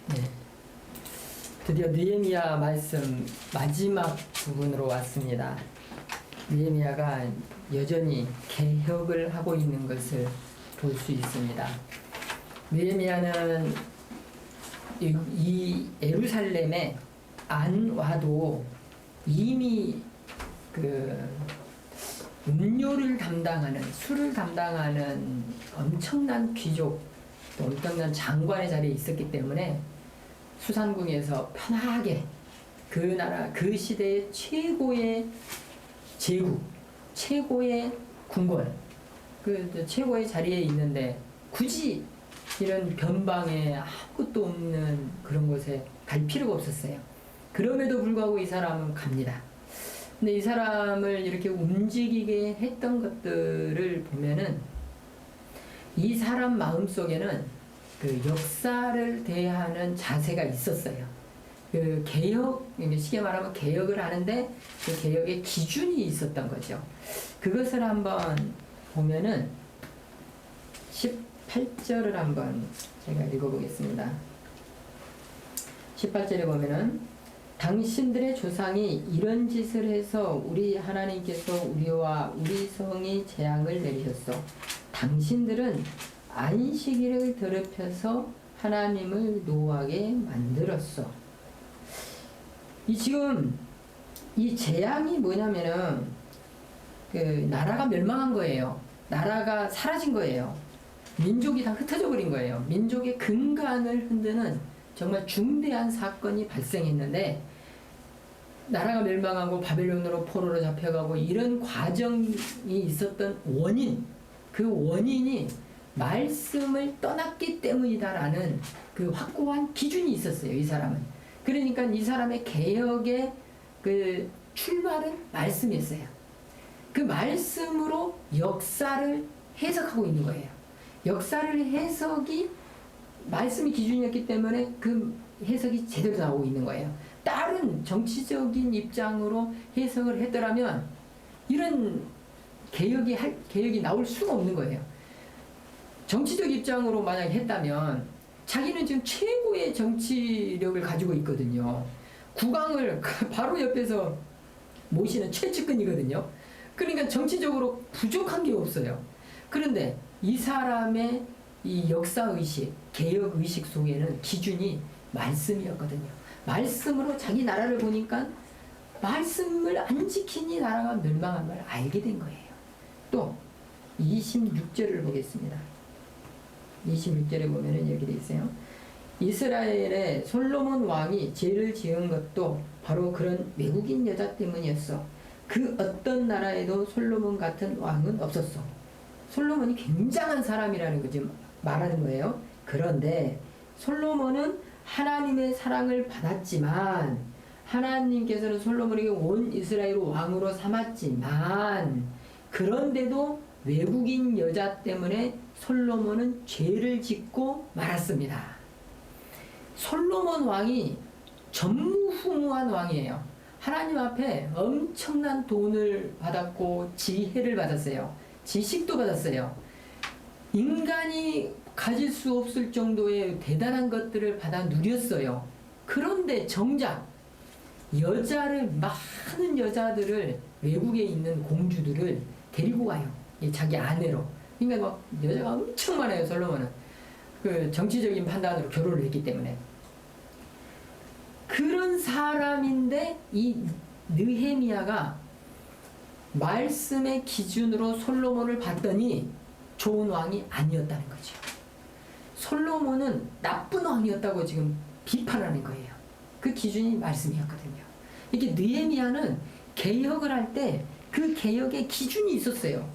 네. 드디어 느헤미야 말씀 마지막 부분으로 왔습니다. 느헤미야가 여전히 개혁을 하고 있는 것을 볼 수 있습니다. 느헤미야는 이 예루살렘에 안 와도 이미 음료를 담당하는, 술을 담당하는 엄청난 귀족, 또 엄청난 장관의 자리에 있었기 때문에 수산궁에서 편하게 그 나라, 그 시대의 최고의 제국, 최고의 궁궐, 그 최고의 자리에 있는데 굳이 이런 변방에 아무것도 없는 그런 곳에 갈 필요가 없었어요. 그럼에도 불구하고 이 사람은 갑니다. 근데 이 사람을 이렇게 움직이게 했던 것들을 보면은 이 사람 마음속에는 그 역사를 대하는 자세가 있었어요. 그 개혁, 쉽게 말하면 개혁을 하는데 그 개혁의 기준이 있었던 거죠. 그것을 한번 보면은 18절을 한번 제가 읽어보겠습니다. 18절에 보면은 당신들의 조상이 이런 짓을 해서 우리 하나님께서 우리와 우리 성이 재앙을 내리셨소. 당신들은 안식일을 더럽혀서 하나님을 노하게 만들었어. 지금 이 재앙이 뭐냐면은 그 나라가 멸망한 거예요. 나라가 사라진 거예요. 민족이 다 흩어져 버린 거예요. 민족의 근간을 흔드는 정말 중대한 사건이 발생했는데 나라가 멸망하고 바벨론으로 포로로 잡혀가고 이런 과정이 있었던 원인, 그 원인이 말씀을 떠났기 때문이다라는 그 확고한 기준이 있었어요. 이 사람은. 그러니까 이 사람의 개혁의 그 출발은 말씀이었어요. 그 말씀으로 역사를 해석하고 있는 거예요. 역사를 해석이 말씀이 기준이었기 때문에 그 해석이 제대로 나오고 있는 거예요. 다른 정치적인 입장으로 해석을 했더라면 이런 개혁이 나올 수가 없는 거예요. 정치적 입장으로 만약 했다면 자기는 지금 최고의 정치력을 가지고 있거든요. 국왕을 바로 옆에서 모시는 최측근이거든요. 그러니까 정치적으로 부족한 게 없어요. 그런데 이 사람의 이 역사의식, 개혁의식 속에는 기준이 말씀이었거든요. 말씀으로 자기 나라를 보니까 말씀을 안 지키니 나라가 멸망한 걸 알게 된 거예요. 또 26절을 보겠습니다. 26절에 보면은 이렇게 돼 있어요. 이스라엘의 솔로몬 왕이 죄를 지은 것도 바로 그런 외국인 여자 때문이었어. 그 어떤 나라에도 솔로몬 같은 왕은 없었어. 솔로몬이 굉장한 사람이라는 거 지금 말하는 거예요. 그런데 솔로몬은 하나님의 사랑을 받았지만 하나님께서는 솔로몬에게 온 이스라엘 왕으로 삼았지만 그런데도 외국인 여자 때문에 솔로몬은 죄를 짓고 말았습니다. 솔로몬 왕이 전무후무한 왕이에요. 하나님 앞에 엄청난 돈을 받았고 지혜를 받았어요. 지식도 받았어요. 인간이 가질 수 없을 정도의 대단한 것들을 받아 누렸어요. 그런데 정작 많은 여자들을, 외국에 있는 공주들을 데리고 가요. 자기 아내로. 그러니까 막 여자가 엄청 많아요. 솔로몬은 그 정치적인 판단으로 결혼을 했기 때문에. 그런 사람인데 이 느헤미야가 말씀의 기준으로 솔로몬을 봤더니 좋은 왕이 아니었다는 거죠. 솔로몬은 나쁜 왕이었다고 지금 비판하는 거예요. 그 기준이 말씀이었거든요. 이게 느헤미야는 개혁을 할 때 그 개혁의 기준이 있었어요.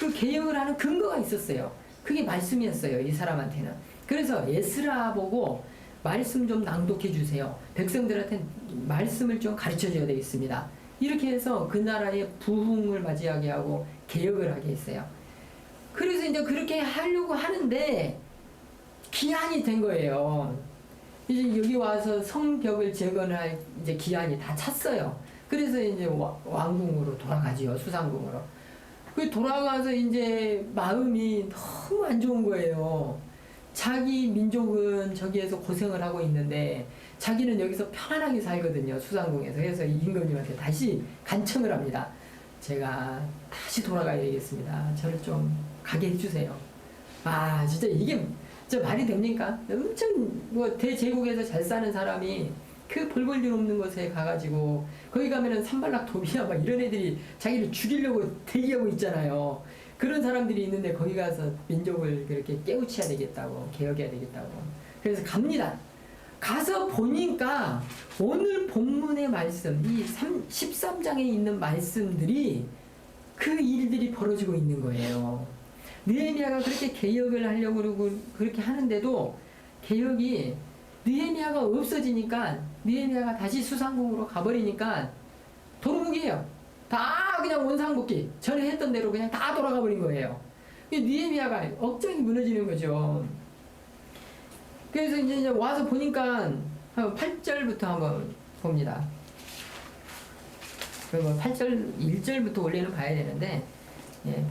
그 개혁을 하는 근거가 있었어요. 그게 말씀이었어요. 이 사람한테는. 그래서 에스라 보고 말씀 좀 낭독해 주세요. 백성들한테 말씀을 좀 가르쳐 줘야 되겠습니다. 이렇게 해서 그 나라의 부흥을 맞이하게 하고 개혁을 하게 했어요. 그래서 이제 그렇게 하려고 하는데 기한이 된 거예요. 이제 여기 와서 성벽을 재건할 이제 기한이 다 찼어요. 그래서 이제 왕궁으로 돌아가지요. 수상궁으로. 그 돌아가서 이제 마음이 너무 안 좋은 거예요. 자기 민족은 저기에서 고생을 하고 있는데 자기는 여기서 편안하게 살거든요. 수상궁에서. 그래서 임금님한테 다시 간청을 합니다. 제가 다시 돌아가야 되겠습니다. 저를 좀 가게 해주세요. 아 진짜 이게 진짜 말이 됩니까? 엄청 뭐 대제국에서 잘 사는 사람이 그 벌벌일 없는 곳에 가가지고 거기 가면은 산발락 도비야 막 이런 애들이 자기를 죽이려고 대기하고 있잖아요. 그런 사람들이 있는데 거기 가서 민족을 그렇게 깨우쳐야 되겠다고, 개혁해야 되겠다고. 그래서 갑니다. 가서 보니까 오늘 본문의 말씀, 이 13장에 있는 말씀들이 그 일들이 벌어지고 있는 거예요. 느헤미야가 그렇게 개혁을 하려고 그러고 그렇게 하는데도 개혁이 느헤미야가 없어지니까 느헤미야가 다시 수상궁으로 가버리니까 도루묵이에요. 다 그냥 원상복귀 전에 했던 대로 그냥 다 돌아가 버린 거예요. 느헤미야가 억장이 무너지는 거죠. 그래서 이제 와서 보니까 8절부터 한번 봅니다. 그리고 8절 1절부터 원래는 봐야 되는데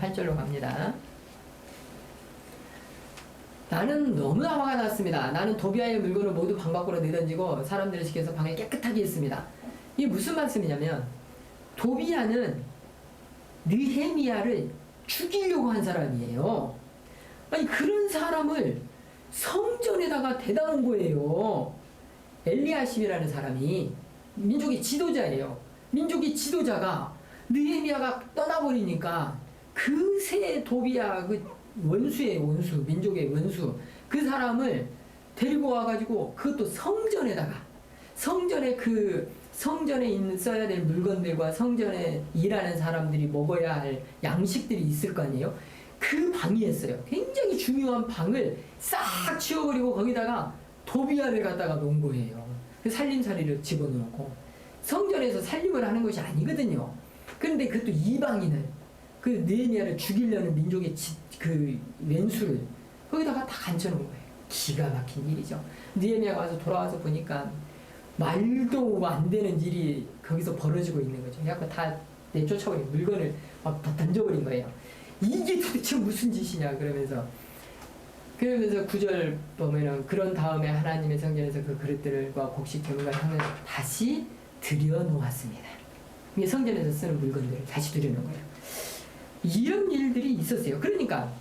8절로 갑니다. 나는 너무나 화가 났습니다. 나는 도비아의 물건을 모두 방 밖으로 내던지고 사람들을 시켜서 방을 깨끗하게 했습니다. 이게 무슨 말씀이냐면 도비아는 느헤미야를 죽이려고 한 사람이에요. 아니 그런 사람을 성전에다가 대다 놓은 거예요. 엘리야십이라는 사람이 민족의 지도자예요. 민족의 지도자가 느헤미야가 떠나버리니까 그새 도비아 그 원수의 원수, 민족의 원수 그 사람을 데리고 와가지고 그것도 성전에다가 성전에 있는 써야 될 물건들과 성전에 일하는 사람들이 먹어야 할 양식들이 있을 거 아니에요. 그 방이었어요. 굉장히 중요한 방을 싹 치워버리고 거기다가 도비아를 갖다가 놓은 거예요. 살림살이를 집어넣고 성전에서 살림을 하는 것이 아니거든요. 그런데 그것도 이방인을 그 느헤미야를 죽이려는 민족의 그 왼수를 거기다가 다 간쳐놓은 거예요. 기가 막힌 일이죠. 느헤미야가 와서 돌아와서 보니까 말도 안 되는 일이 거기서 벌어지고 있는 거죠. 그래서 다 내쫓아버린 물건을 막 다 던져버린 거예요. 이게 도대체 무슨 짓이냐 그러면서 9절 보면은 그런 다음에 하나님의 성전에서 그 그릇들과 곡식 제물과 향을 다시 들여놓았습니다. 이게 성전에서 쓰는 물건들을 다시 들여놓은 거예요. 이런 일들이 있었어요. 그러니까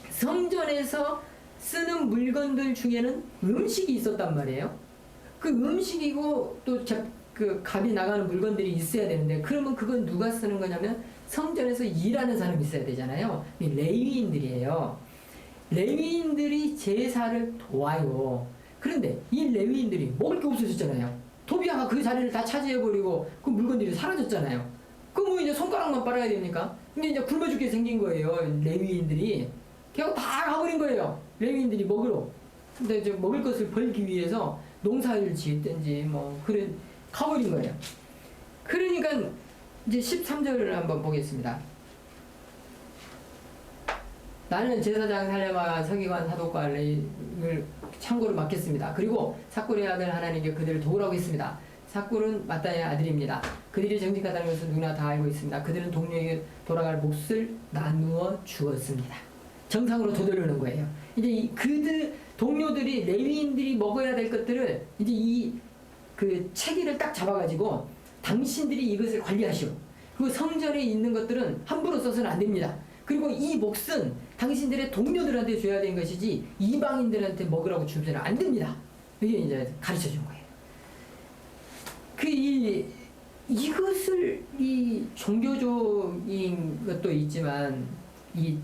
성전에서 쓰는 물건들 중에는 음식이 있었단 말이에요. 그 음식이고 또 그 값이 나가는 물건들이 있어야 되는데 그러면 그건 누가 쓰는 거냐면 성전에서 일하는 사람이 있어야 되잖아요. 레위인들이에요. 레위인들이 제사를 도와요. 그런데 이 레위인들이 먹을 게 없어졌잖아요. 도비아가 그 자리를 다 차지해버리고 그 물건들이 사라졌잖아요. 그럼 뭐 이제 손가락만 빨아야 됩니까? 근데 이제 굶어 죽게 생긴 거예요. 레위인들이. 결국 다 가버린 거예요. 레위인들이 먹으러. 근데 이제 먹을 것을 벌기 위해서 농사를 지었든지 뭐 그런 가버린 거예요. 그러니까 이제 13절을 한번 보겠습니다. 나는 제사장 살레마 서기관 사독과 레위를 참고로 맡겠습니다. 그리고 삭굴의 아들 하나님께 그들을 도우라고 했습니다. 삭굴은 마따의 아들입니다. 그들이 정직하다는 것을 누구나 다 알고 있습니다. 그들은 동료에게 돌아갈 몫을 나누어 주었습니다. 정상으로 되돌려놓은 거예요. 이제 그들 동료들이 레위인들이 먹어야 될 것들을 이제 그 체계를 딱 잡아가지고 당신들이 이것을 관리하시오. 그리고 성전에 있는 것들은 함부로 써서는 안 됩니다. 그리고 이 몫은 당신들의 동료들한테 줘야 되는 것이지 이방인들한테 먹으라고 주면 안 됩니다. 이게 이제 가르쳐 준 거예요. 이것을 이 종교적인 것도 있지만 이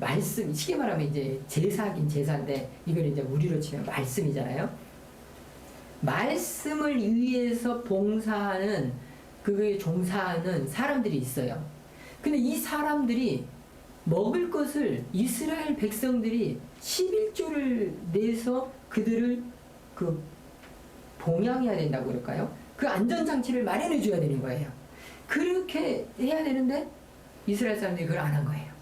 말씀, 쉽게 말하면 이제 제사긴 제사인데 이걸 이제 우리로 치면 말씀이잖아요. 말씀을 위해서 봉사하는 그거에 종사하는 사람들이 있어요. 근데 이 사람들이 먹을 것을 이스라엘 백성들이 11조를 내서 그들을 그 봉양해야 된다고 그럴까요? 그 안전장치를 마련해 줘야 되는 거예요. 그렇게 해야 되는데 이스라엘 사람들이 그걸 안 한 거예요.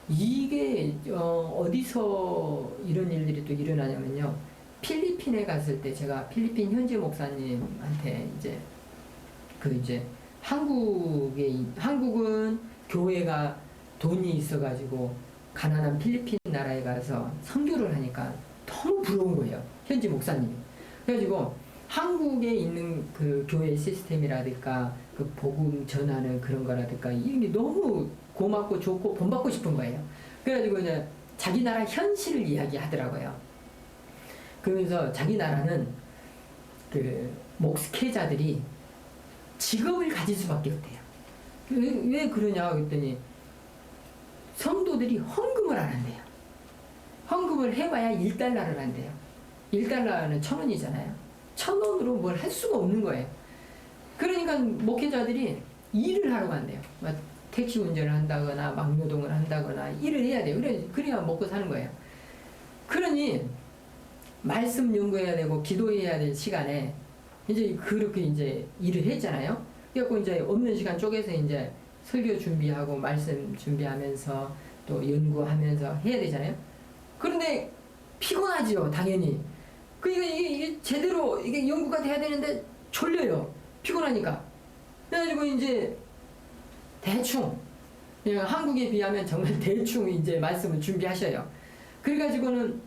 이게 어디서 이런 일들이 또 일어나냐면요. 필리핀에 갔을 때 제가 필리핀 현지 목사님한테 이제 한국은 교회가 돈이 있어가지고 가난한 필리핀 나라에 가서 선교를 하니까 너무 부러운 거예요. 현지 목사님이. 그래가지고 한국에 있는 그 교회 시스템이라든가 그 복음 전하는 그런 거라든가 이게 너무 고맙고 좋고 본받고 싶은 거예요. 그래가지고 이제 자기 나라 현실을 이야기하더라고요. 그러면서 자기 나라는 그 목회자들이 직업을 가질 수밖에 없대요. 왜 그러냐 그랬더니 성도들이 헌금을 안 한대요. 헌금을 해봐야 1달러를 한대요. 1달러는 1,000원이잖아요. 1,000원으로 뭘 할 수가 없는 거예요. 그러니까 목회자들이 일을 하러 간대요. 택시 운전을 한다거나 막노동을 한다거나 일을 해야 돼요. 그래야 먹고 사는 거예요. 그러니 말씀 연구해야 되고 기도해야 될 시간에 이제 그렇게 이제 일을 했잖아요. 그래갖고 이제 없는 시간 쪼개서 이제 설교 준비하고 말씀 준비하면서 또 연구하면서 해야 되잖아요. 그런데 피곤하지요, 당연히. 그러니까 이게 제대로 이게 연구가 돼야 되는데 졸려요. 피곤하니까. 그래가지고 이제 대충 그냥 한국에 비하면 정말 대충 이제 말씀을 준비하셔요. 그래가지고는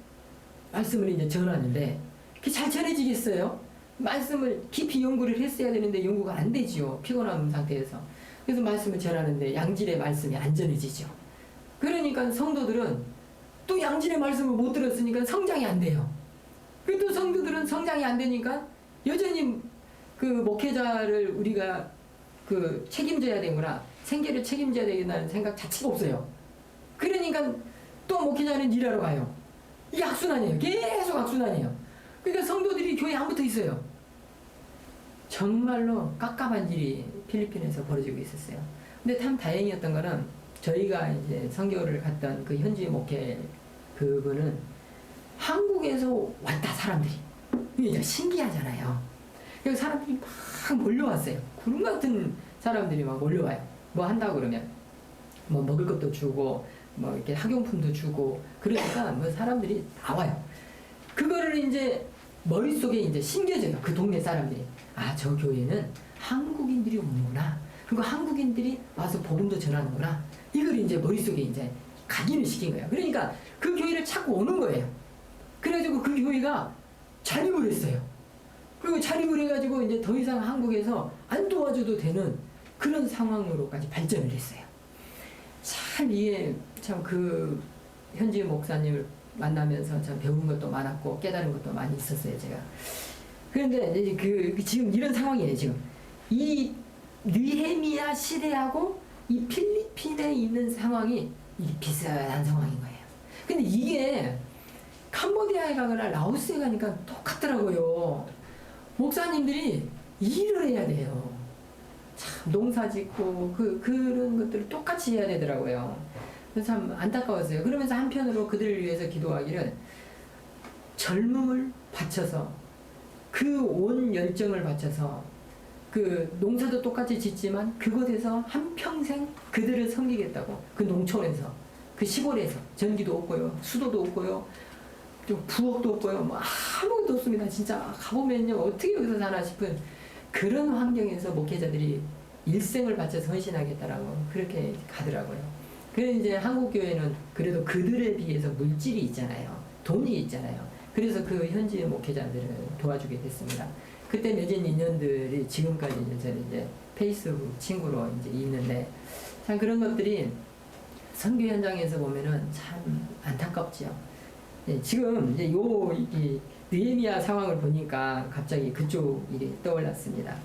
말씀을 이제 전하는데 그게 잘 전해지겠어요? 말씀을 깊이 연구를 했어야 되는데 연구가 안 되지요. 피곤한 상태에서. 그래서 말씀을 전하는데 양질의 말씀이 안 전해지죠. 그러니까 성도들은 또 양질의 말씀을 못 들었으니까 성장이 안 돼요. 또 성도들은 성장이 안 되니까 여전히 그 목회자를 우리가 그 책임져야 되구나. 생계를 책임져야 되겠다는 생각 자체가 없어요. 그러니까 또 목회자는 일하러 가요. 이게 악순환이에요. 계속 악순환이에요. 그러니까 성도들이 교회에 안 붙어 있어요. 정말로 깝깝한 일이 필리핀에서 벌어지고 있었어요. 근데 참 다행이었던 거는 저희가 이제 선교를 갔던 그 현지 목회 그분은 한국에서 왔다 사람들이. 이게 이제 신기하잖아요. 그래서 사람들이 막 몰려왔어요. 구름 같은 사람들이 막 몰려와요. 뭐 한다고 그러면 뭐 먹을 것도 주고 뭐 이렇게 학용품도 주고 그러니까 뭐 사람들이 나와요. 그거를 이제 머릿속에 이제 심겨져요. 그 동네 사람들이. 아, 저 교회는 한국인들이 오는구나. 그리고 한국인들이 와서 복음도 전하는구나. 이걸 이제 머릿속에 이제 각인을 시킨 거예요. 그러니까 그 교회를 찾고 오는 거예요. 그래가지고 그 교회가 자립을 했어요. 그리고 자립을 해가지고 이제 더 이상 한국에서 안 도와줘도 되는 그런 상황으로까지 발전을 했어요. 참 이게 참 그 현지 목사님을 만나면서 참 배운 것도 많았고 깨달은 것도 많이 있었어요, 제가. 그런데 이제 지금 이런 상황이에요, 지금. 이 느헤미야 시대하고 이 필리핀에 있는 상황이 비슷한 상황인 거예요. 근데 이게 캄보디아에 가거나 라오스에 가니까 똑같더라고요. 목사님들이 일을 해야 돼요. 참 농사 짓고 그런 것들을 똑같이 해야 되더라고요. 그래서 참 안타까웠어요. 그러면서 한편으로 그들을 위해서 기도하기를 젊음을 바쳐서 그 온 열정을 바쳐서 그 농사도 똑같이 짓지만 그곳에서 한평생 그들을 섬기겠다고 그 농촌에서 그 시골에서 전기도 없고요. 수도도 없고요. 좀 부엌도 없고요. 뭐 아무것도 없습니다. 진짜 가보면요. 어떻게 여기서 사나 싶은 그런 환경에서 목회자들이 일생을 바쳐서 헌신하겠다라고 그렇게 가더라고요. 그래서 이제 한국교회는 그래도 그들에 비해서 물질이 있잖아요. 돈이 있잖아요. 그래서 그 현지 목회자들을 도와주게 됐습니다. 그때 맺은 인연들이 지금까지 이제 페이스북 친구로 이제 있는데 참 그런 것들이 선교 현장에서 보면은 참 안타깝지요. 예, 지금 이제 이 느헤미야 상황을 보니까 갑자기 그쪽 일이 떠올랐습니다.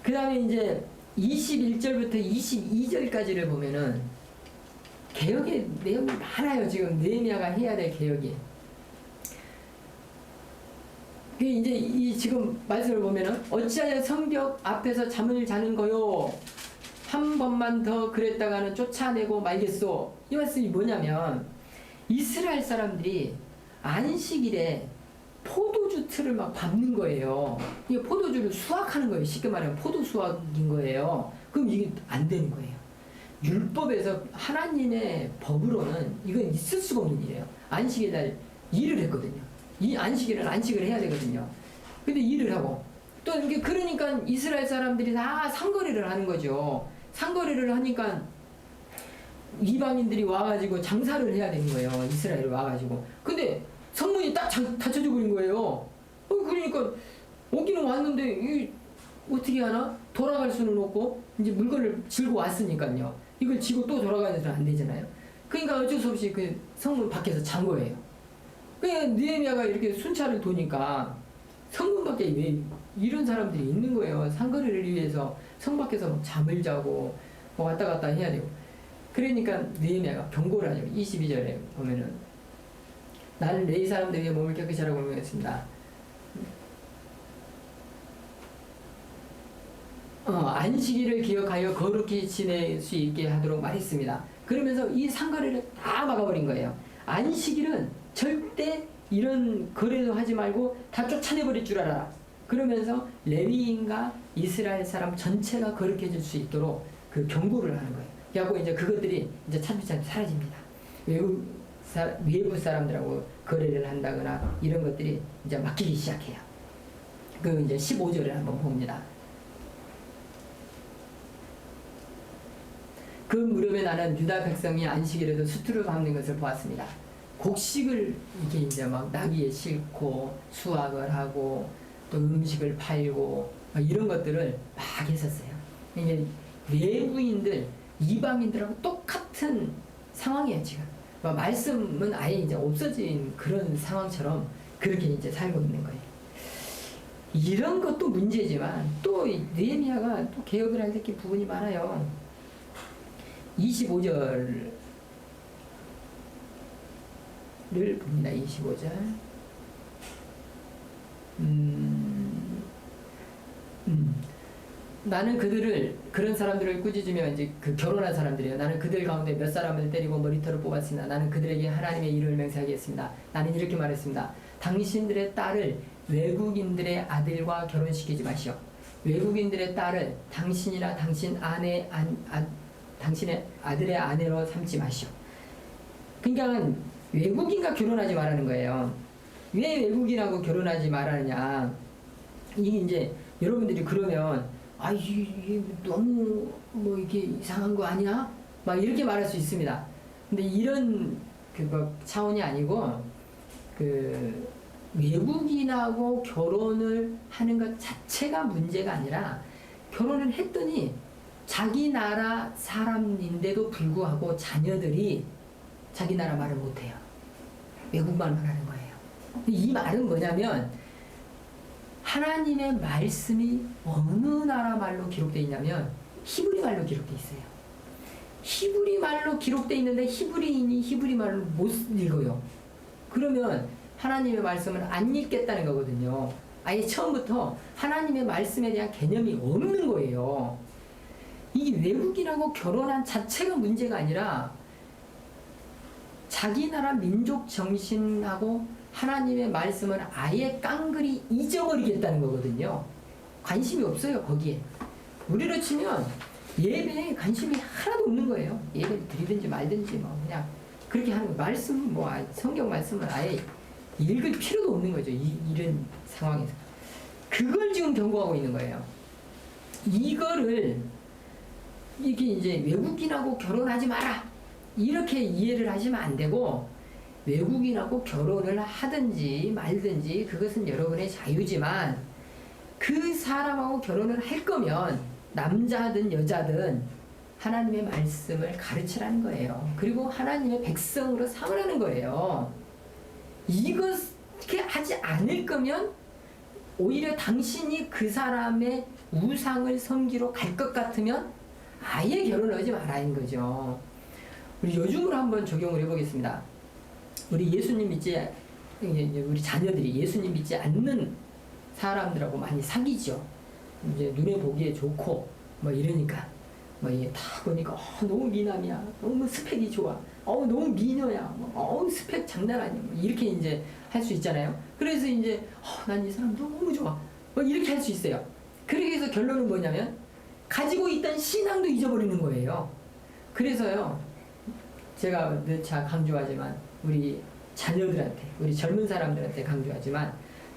그 다음에 이제 21절부터 22절까지를 보면은 개혁의 내용이 많아요. 지금 느헤미야가 해야 될 개혁이. 이제 이 지금 말씀을 보면은 어찌하여 성벽 앞에서 잠을 자는 거요. 한 번만 더 그랬다가는 쫓아내고 말겠소. 이 말씀이 뭐냐면 이스라엘 사람들이 안식일에 포도주 틀을 막 밟는 거예요. 이게 포도주를 수확하는 거예요. 쉽게 말하면 포도 수확인 거예요. 그럼 이게 안 되는 거예요. 율법에서 하나님의 법으로는 이건 있을 수가 없는 일이에요. 안식일 날 일을 했거든요. 이 안식일은 안식을 해야 되거든요. 근데 일을 하고 또 이게 그러니까 이스라엘 사람들이 다 상거래를 하는 거죠. 상거래를 하니까 이방인들이 와가지고 장사를 해야 되는 거예요. 이스라엘에 와가지고. 근데 성문이 딱 닫혀져 버린 거예요. 그러니까 오기는 왔는데 이 어떻게 하나? 돌아갈 수는 없고 이제 물건을 들고 왔으니까요. 이걸 지고 또 돌아가야도 안 되잖아요. 그러니까 어쩔 수 없이 그 성문 밖에서 잔 거예요. 그러니까 느헤미야가 이렇게 순찰을 도니까 성문 밖에 왜 이런 사람들이 있는 거예요. 상거리를 위해서 성 밖에서 잠을 자고 뭐 왔다 갔다 해야 되고. 그러니까 느헤미야가 경고를 하죠. 22절에 보면은 나는 내 사람들에게 몸을 깨끗이 하라고 명했습니다. 안식일을 기억하여 거룩히 지낼 수 있게 하도록 말했습니다. 그러면서 이 상거래를 다 막아버린 거예요. 안식일은 절대 이런 거래도 하지 말고 다 쫓아내버릴 줄 알아라. 그러면서 레위인과 이스라엘 사람 전체가 거룩해질 수 있도록 그 경고를 하는 거예요. 그래갖고 이제 그것들이 이제 차츰차츰 사라집니다. 외부 사람들하고 거래를 한다거나 이런 것들이 이제 막히기 시작해요. 그 이제 15절을 한번 봅니다. 그 무렵에 나는 유다 백성이 안식일에도 수투를 밟는 것을 보았습니다. 곡식을 이게 이제 막 나귀에 싣고 수확을 하고 또 음식을 팔고 이런 것들을 막 했었어요. 이게 외부인들, 이방인들하고 똑같은 상황이에요, 지금. 말씀은 아예 이제 없어진 그런 상황처럼 그렇게 이제 살고 있는 거예요. 이런 것도 문제지만 또 느헤미야가 또 개혁을 할 때 부분이 많아요. 25절을 봅니다. 25절. 나는 그들을 그런 사람들을 꾸짖으며 이제 그 결혼한 사람들이에요. 나는 그들 가운데 몇 사람을 때리고 머리털을 뽑았으나 나는 그들에게 하나님의 이름을 맹세하겠습니다. 나는 이렇게 말했습니다. 당신들의 딸을 외국인들의 아들과 결혼시키지 마시오. 외국인들의 딸을 당신이나 당신의 아들의 아내로 삼지 마시오. 그러니까 외국인과 결혼하지 말라는 거예요. 왜 외국인하고 결혼하지 말라느냐? 이게 이제 여러분들이 그러면 이게 너무 뭐 이게 이상한 거 아니야? 막 이렇게 말할 수 있습니다. 근데 이런 그 차원이 아니고 그 외국인하고 결혼을 하는 것 자체가 문제가 아니라 결혼을 했더니 자기 나라 사람인데도 불구하고 자녀들이 자기 나라 말을 못해요. 외국말만 하는 거예요. 이 말은 뭐냐면 하나님의 말씀이 어느 나라 말로 기록되어 있냐면 히브리 말로 기록되어 있어요. 히브리 말로 기록되어 있는데 히브리인이 히브리 말을 못 읽어요. 그러면 하나님의 말씀을 안 읽겠다는 거거든요. 아예 처음부터 하나님의 말씀에 대한 개념이 없는 거예요. 이게 외국인하고 결혼한 자체가 문제가 아니라 자기 나라 민족 정신하고 하나님의 말씀을 아예 깡그리 잊어버리겠다는 거거든요. 관심이 없어요, 거기에. 우리로 치면 예배에 관심이 하나도 없는 거예요. 예배를 드리든지 말든지 뭐 그냥 그렇게 하는 거. 말씀, 성경 말씀을 아예 읽을 필요도 없는 거죠. 이런 상황에서. 그걸 지금 경고하고 있는 거예요. 이거를 이게 이제 외국인하고 결혼하지 마라. 이렇게 이해를 하시면 안 되고 외국인하고 결혼을 하든지 말든지 그것은 여러분의 자유지만 그 사람하고 결혼을 할 거면 남자든 여자든 하나님의 말씀을 가르치라는 거예요. 그리고 하나님의 백성으로 삼으라는 거예요. 이렇게 하지 않을 거면 오히려 당신이 그 사람의 우상을 섬기러 갈 것 같으면 아예 결혼을 하지 말라는 거죠. 우리 요즘으로 한번 적용을 해보겠습니다. 우리 예수님 믿지, 우리 자녀들이 예수님 믿지 않는 사람들하고 많이 사귀죠. 이제 눈에 보기에 좋고, 뭐 이러니까. 다 보니까, 너무 미남이야. 너무 스펙이 좋아. 너무 미녀야. 스펙 장난 아니야. 이렇게 이제 할 수 있잖아요. 그래서 이제, 난 이 사람 너무 좋아. 이렇게 할 수 있어요. 그렇게 해서 결론은 뭐냐면, 가지고 있던 신앙도 잊어버리는 거예요. 그래서요, 제가 늘 강조하지만, 우리 자녀들한테, 우리 젊은 사람들한테 강조하지만,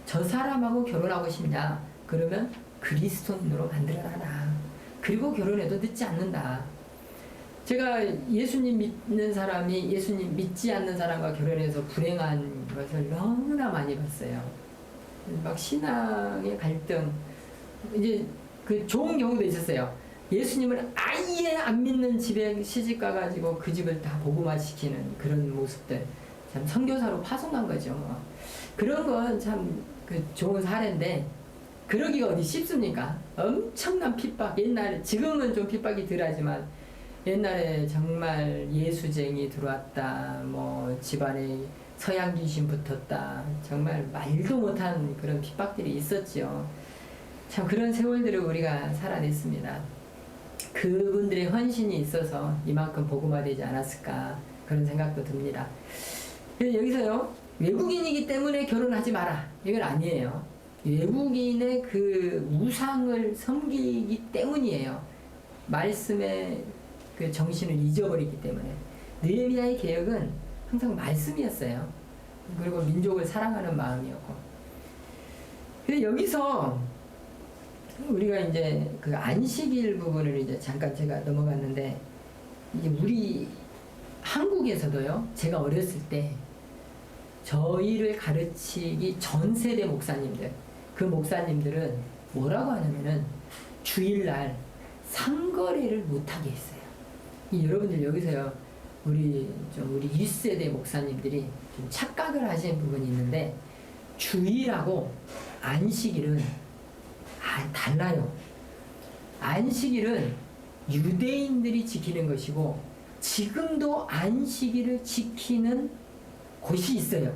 저 사람하고 결혼하고 싶냐? 그러면 그리스도인으로 만들어라. 그리고 결혼해도 늦지 않는다. 제가 예수님 믿는 사람이 예수님 믿지 않는 사람과 결혼해서 불행한 것을 너무나 많이 봤어요. 막 신앙의 갈등, 이제 그 좋은 경우도 있었어요. 예수님을 아예 안 믿는 집에 시집 가가지고 그 집을 다 복음화 시키는 그런 모습들. 참 선교사로 파송한 거죠. 그런 건 참 그 좋은 사례인데, 그러기가 어디 쉽습니까? 엄청난 핍박. 옛날에, 지금은 좀 핍박이 덜하지만 옛날에 정말 예수쟁이 들어왔다, 뭐 집안에 서양 귀신 붙었다, 정말 말도 못한 그런 핍박들이 있었죠. 참 그런 세월들을 우리가 살아냈습니다. 그분들의 헌신이 있어서 이만큼 복음화되지 않았을까, 그런 생각도 듭니다. 여기서요, 외국인이기 때문에 결혼하지 마라, 이건 아니에요. 외국인의 그 우상을 섬기기 때문이에요. 말씀의 그 정신을 잊어버리기 때문에. 느헤미야의 개혁은 항상 말씀이었어요. 그리고 민족을 사랑하는 마음이었고. 근데 여기서 우리가 이제 그 안식일 부분을 이제 잠깐 제가 넘어갔는데, 이제 우리 한국에서도요, 제가 어렸을 때 저희를 가르치기 전 세대 목사님들, 그 목사님들은 뭐라고 하냐면은 주일날 상거래를 못하게 했어요. 여러분들 여기서요, 우리 1세대 목사님들이 좀 착각을 하시는 부분이 있는데, 주일하고 안식일은 달라요. 안식일은 유대인들이 지키는 것이고, 지금도 안식일을 지키는 곳이 있어요.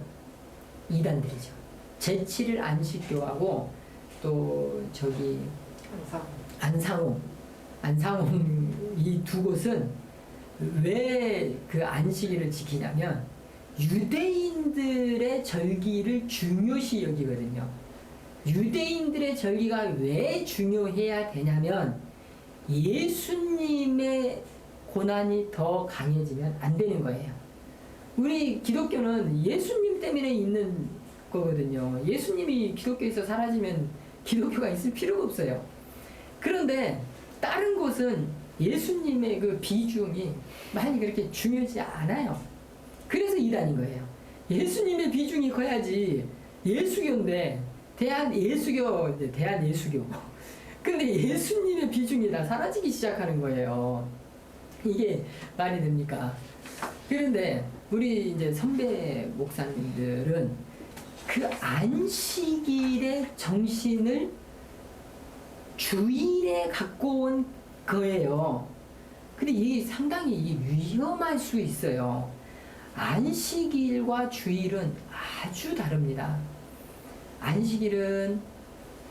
이단들이죠. 제7일 안식교하고 또 저기 안상홍 이 두 곳은 왜 그 안식일을 지키냐면 유대인들의 절기를 중요시 여기거든요. 유대인들의 절기가 왜 중요해야 되냐면 예수님의 고난이 더 강해지면 안 되는 거예요. 우리 기독교는 예수님 때문에 있는 거거든요. 예수님이 기독교에서 사라지면 기독교가 있을 필요가 없어요. 그런데 다른 곳은 예수님의 그 비중이 많이 그렇게 중요하지 않아요. 그래서 이단인 거예요. 예수님의 비중이 커야지. 예수교인데 대한예수교. 근데 예수님의 비중이 다 사라지기 시작하는 거예요. 이게 말이 됩니까? 그런데 우리 이제 선배 목사님들은 그 안식일의 정신을 주일에 갖고 온 거예요. 근데 이게 상당히 위험할 수 있어요. 안식일과 주일은 아주 다릅니다. 안식일은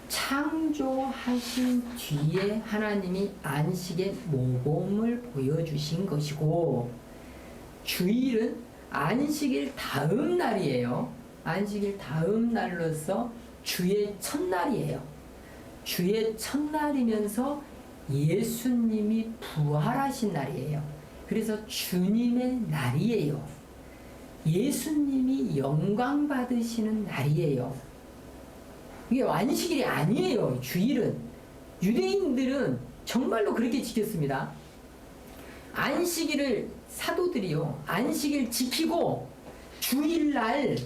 창조하신 뒤에 하나님이 안식의 모범을 보여주신 것이고, 주일은 안식일 다음 날이에요. 안식일 다음 날로서 주의 첫날이에요. 주의 첫날이면서 예수님이 부활하신 날이에요. 그래서 주님의 날이에요. 예수님이 영광 받으시는 날이에요. 이게 안식일이 아니에요. 주일은. 유대인들은 정말로 그렇게 지켰습니다. 안식일을 사도들이요, 안식일 지키고 주일날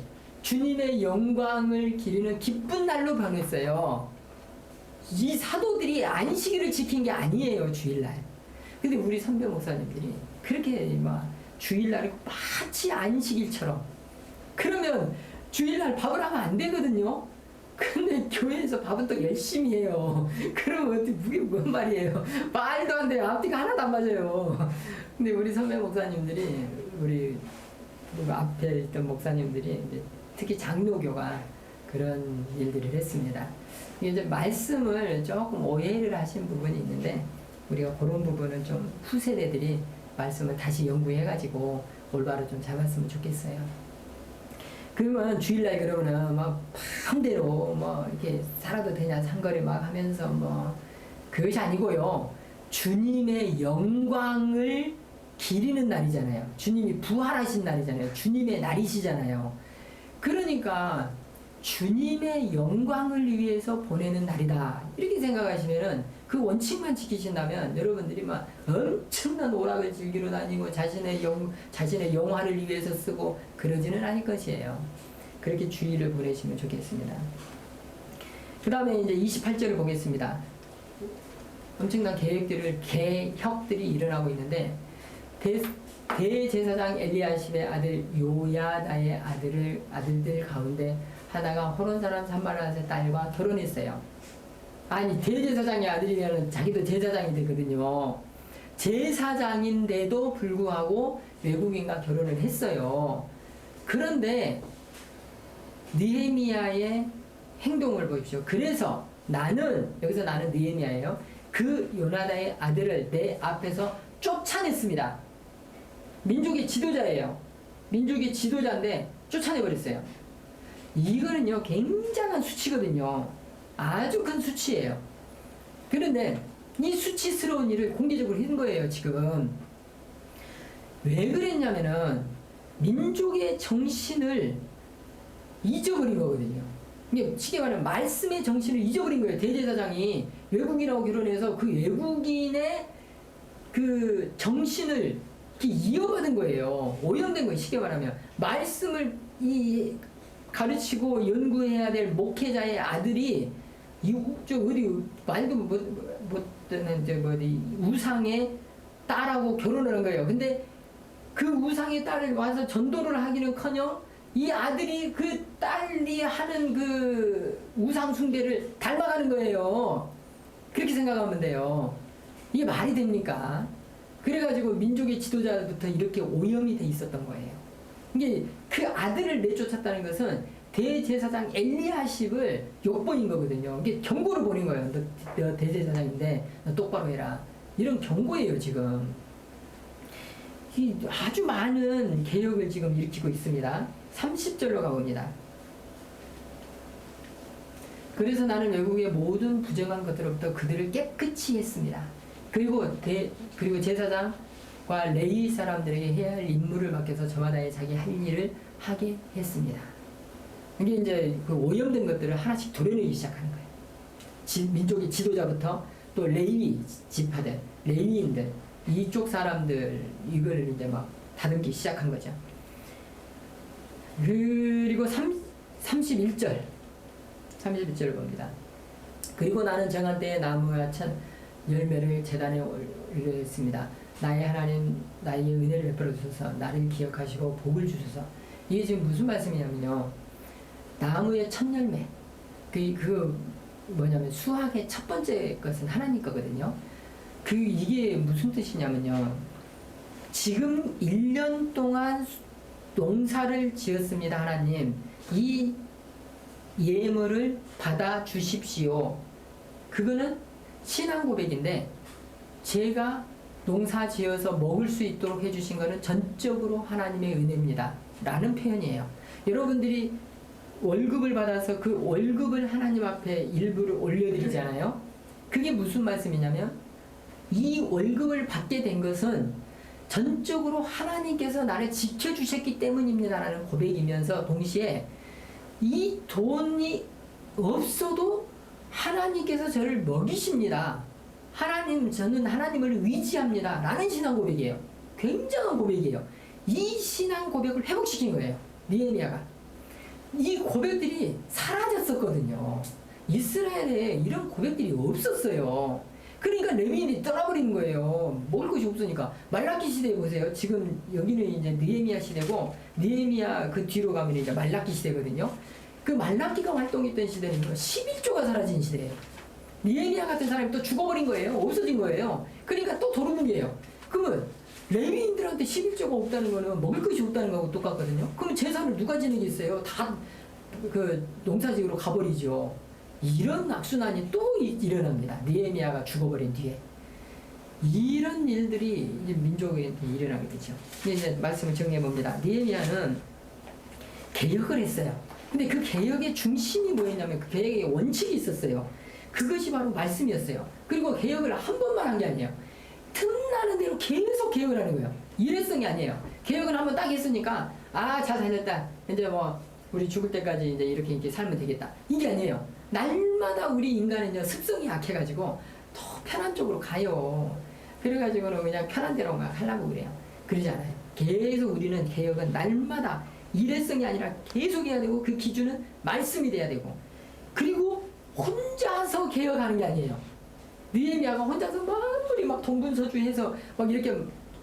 주님의 영광을 기리는 기쁜 날로 변했어요. 이 사도들이 안식일을 지킨 게 아니에요, 주일날. 근데 우리 선배 목사님들이 그렇게 막 주일날을 마치 안식일처럼. 그러면 주일날 밥을 하면 안 되거든요. 근데 교회에서 밥은 또 열심히 해요. 그러면 어떻게, 그게 뭔 말이에요? 말도 안 돼요. 앞뒤가 하나도 안 맞아요. 근데 우리 선배 목사님들이, 우리 앞에 있던 목사님들이 이제 특히 장로교가 그런 일들을 했습니다. 이제 말씀을 조금 오해를 하신 부분이 있는데, 우리가 그런 부분은 좀 후세대들이 말씀을 다시 연구해가지고 올바로 좀 잡았으면 좋겠어요. 그러면 주일날 그러면은 막 마음대로 뭐 이렇게 살아도 되냐, 상거리 막 하면서 뭐, 그것이 아니고요. 주님의 영광을 기리는 날이잖아요. 주님이 부활하신 날이잖아요. 주님의 날이시잖아요. 그러니까 주님의 영광을 위해서 보내는 날이다. 이렇게 생각하시면은 그 원칙만 지키신다면 여러분들이 막 엄청난 오락을 즐기러 다니고 자신의 영화를 위해서 쓰고 그러지는 않을 것이에요. 그렇게 주의를 보내시면 좋겠습니다. 그 다음에 이제 28절을 보겠습니다. 엄청난 개혁들이 일어나고 있는데 대제사장 엘리야십의 아들 요야다의 아들들 가운데 하나가 호론 사람 산발라의 딸과 결혼했어요. 아니 대제사장의 아들이면 자기도 제사장이 되거든요. 제사장인데도 불구하고 외국인과 결혼을 했어요. 그런데 느헤미야의 행동을 보십시오. 그래서 여기서 나는 느헤미야예요. 그 요나다의 아들을 내 앞에서 쫓아냈습니다. 민족의 지도자예요. 민족의 지도자인데 쫓아내버렸어요. 이거는요 굉장한 수치거든요. 아주 큰 수치예요. 그런데 이 수치스러운 일을 공개적으로 한 거예요. 지금 왜 그랬냐면은 민족의 정신을 잊어버린 거거든요. 이게 쉽게 말하면 말씀의 정신을 잊어버린 거예요. 대제사장이 외국인하고 결혼해서 그 외국인의 그 정신을 이어받은 거예요. 오염된 거예요. 쉽게 말하면 말씀을 가르치고 연구해야 될 목회자의 아들이 말도 못하는 우상의 딸하고 결혼을 한 거예요. 근데 그 우상의 딸을 와서 전도를 하기는커녕 이 아들이 그 딸이 하는 그 우상 숭배를 닮아가는 거예요. 그렇게 생각하면 돼요. 이게 말이 됩니까? 그래가지고 민족의 지도자부터 이렇게 오염이 돼 있었던 거예요. 이게 그 아들을 내쫓았다는 것은 대제사장 엘리야십을 욕보인 거거든요. 이게 경고를 보낸 거예요. 너 대제사장인데 너 똑바로 해라. 이런 경고예요 지금. 아주 많은 개혁을 지금 일으키고 있습니다. 30절로 가봅니다. 그래서 나는 외국의 모든 부정한 것들로부터 그들을 깨끗이 했습니다. 그리고 제사장과 레위 사람들에게 해야 할 임무를 맡겨서 저마다의 자기 할 일을 하게 했습니다. 이게 이제 그 오염된 것들을 하나씩 도려내기 시작하는 거예요. 민족의 지도자부터 또 레위 지파들, 레위인들, 이쪽 사람들 이걸 이제 막 다듬기 시작한 거죠. 그리고 31절을 봅니다. 그리고 나는 정한 때에 나무와 천 열매를 제단에 올렸습니다. 나의 하나님 나의 은혜를 베풀어 주소서. 나를 기억하시고 복을 주소서. 이게 지금 무슨 말씀이냐면요. 나무의 첫 열매 뭐냐면 수학의 첫 번째 것은 하나님 거거든요. 이게 무슨 뜻이냐면요. 지금 1년 동안 농사를 지었습니다. 하나님 이 예물을 받아 주십시오. 그거는 신앙 고백인데 제가 농사 지어서 먹을 수 있도록 해주신 거는 전적으로 하나님의 은혜입니다. 라는 표현이에요. 여러분들이 월급을 받아서 그 월급을 하나님 앞에 일부를 올려드리잖아요. 그게 무슨 말씀이냐면 이 월급을 받게 된 것은 전적으로 하나님께서 나를 지켜주셨기 때문입니다. 라는 고백이면서 동시에 이 돈이 없어도 하나님께서 저를 먹이십니다. 저는 하나님을 의지합니다. 라는 신앙 고백이에요. 굉장한 고백이에요. 이 신앙 고백을 회복시킨 거예요. 느헤미야가. 이 고백들이 사라졌었거든요. 이스라엘에 이런 고백들이 없었어요. 그러니까 레위인이 떠나버린 거예요. 먹을 것이 없으니까. 말라기 시대에 보세요. 지금 여기는 이제 느헤미야 시대고, 느헤미야 그 뒤로 가면 이제 말라기 시대거든요. 그 말라기가 활동했던 시대는 11조가 사라진 시대예요. 느헤미야 같은 사람이 또 죽어버린 거예요. 없어진 거예요. 그러니까 또 도루묵이에요. 그러면 레위인들한테 11조가 없다는 거는 먹을 것이 없다는 거하고 똑같거든요. 그럼 제사를 누가 지내겠어요? 다 그 농사지으로 가버리죠. 이런 악순환이 또 일어납니다. 느헤미야가 죽어버린 뒤에. 이런 일들이 이제 민족에 일어나게 되죠. 이제 말씀을 정리해 봅니다. 느헤미야는 개혁을 했어요. 근데 그 개혁의 중심이 뭐였냐면 그 개혁의 원칙이 있었어요. 그것이 바로 말씀이었어요. 그리고 개혁을 한 번만 한 게 아니에요. 틈나는 대로 계속 개혁을 하는 거예요. 일회성이 아니에요. 개혁을 한번 딱 했으니까 잘 살렸다. 이제 뭐 우리 죽을 때까지 이제 이렇게 살면 되겠다. 이게 아니에요. 날마다 우리 인간은요, 습성이 약해가지고 더 편한 쪽으로 가요. 그래가지고는 그냥 편한 대로 막 하려고 그래요. 그러지 않아요. 계속 우리는 개혁은 날마다 일회성이 아니라 계속 해야 되고, 그 기준은 말씀이 돼야 되고, 그리고 혼자서 개혁하는 게 아니에요. 느헤미야가 혼자서 마무리 막 동분서주해서 막 이렇게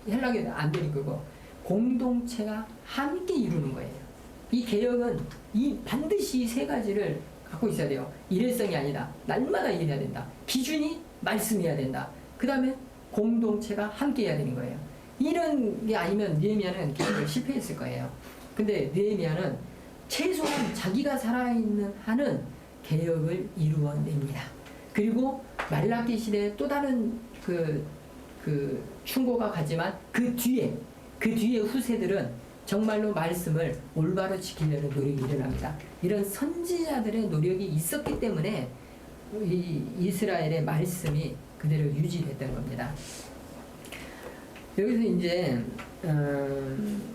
하려고 해도 안 되는 거고, 공동체가 함께 이루는 거예요. 이 개혁은 반드시 이 세 가지를 갖고 있어야 돼요. 일회성이 아니다. 날마다 일해야 된다. 기준이 말씀해야 된다. 그 다음에 공동체가 함께 해야 되는 거예요. 이런 게 아니면 느헤미야는 개혁을 실패했을 거예요. 근데 느헤미야는 최소한 자기가 살아있는 한은 개혁을 이루어냅니다. 그리고 말라기 시대에 또 다른 그 충고가 가지만 그 뒤에 후세들은 정말로 말씀을 올바로 지키려는 노력이 일어납니다. 이런 선지자들의 노력이 있었기 때문에 이 이스라엘의 말씀이 그대로 유지됐던 겁니다. 여기서 이제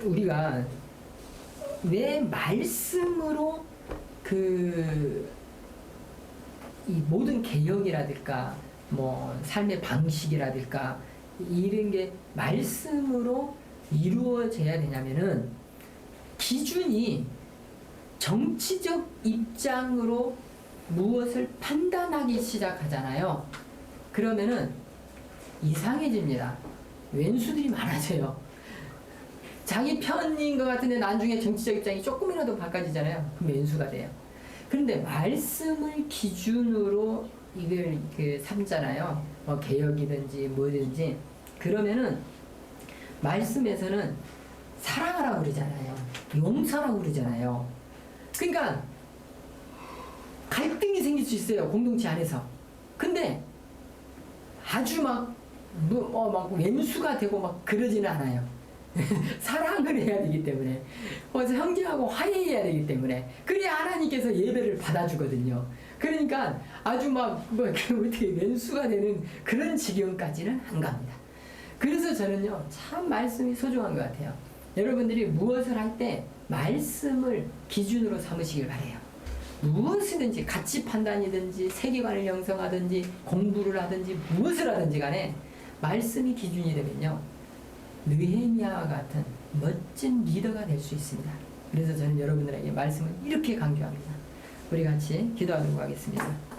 우리가 왜 말씀으로 이 모든 개혁이라든가 뭐 삶의 방식이라든가 이런 게 말씀으로 이루어져야 되냐면은, 기준이 정치적 입장으로 무엇을 판단하기 시작하잖아요. 그러면은 이상해집니다. 왼수들이 많아져요. 자기 편인 것 같은데 나중에 정치적 입장이 조금이라도 바꿔지잖아요. 그럼 왼수가 돼요. 그런데 말씀을 기준으로 이걸 삼잖아요. 뭐 개혁이든지 뭐든지. 그러면은 말씀에서는 사랑하라고 그러잖아요. 용서라고 그러잖아요. 그러니까 갈등이 생길 수 있어요. 공동체 안에서. 근데 아주 막 왼수가 되고 막 그러지는 않아요. 사랑을 해야 되기 때문에, 그래서 형제하고 화해해야 되기 때문에, 그래야 하나님께서 예배를 받아주거든요. 그러니까 아주 어떻게 왼수가 되는 그런 지경까지는 안 갑니다. 그래서 저는요, 참 말씀이 소중한 것 같아요. 여러분들이 무엇을 할 때 말씀을 기준으로 삼으시길 바래요. 무엇이든지, 가치 판단이든지 세계관을 형성하든지 공부를 하든지 무엇을 하든지 간에 말씀이 기준이 되면요, 느헤미야와 같은 멋진 리더가 될 수 있습니다. 그래서 저는 여러분들에게 말씀을 이렇게 강조합니다. 우리 같이 기도하도록 하겠습니다.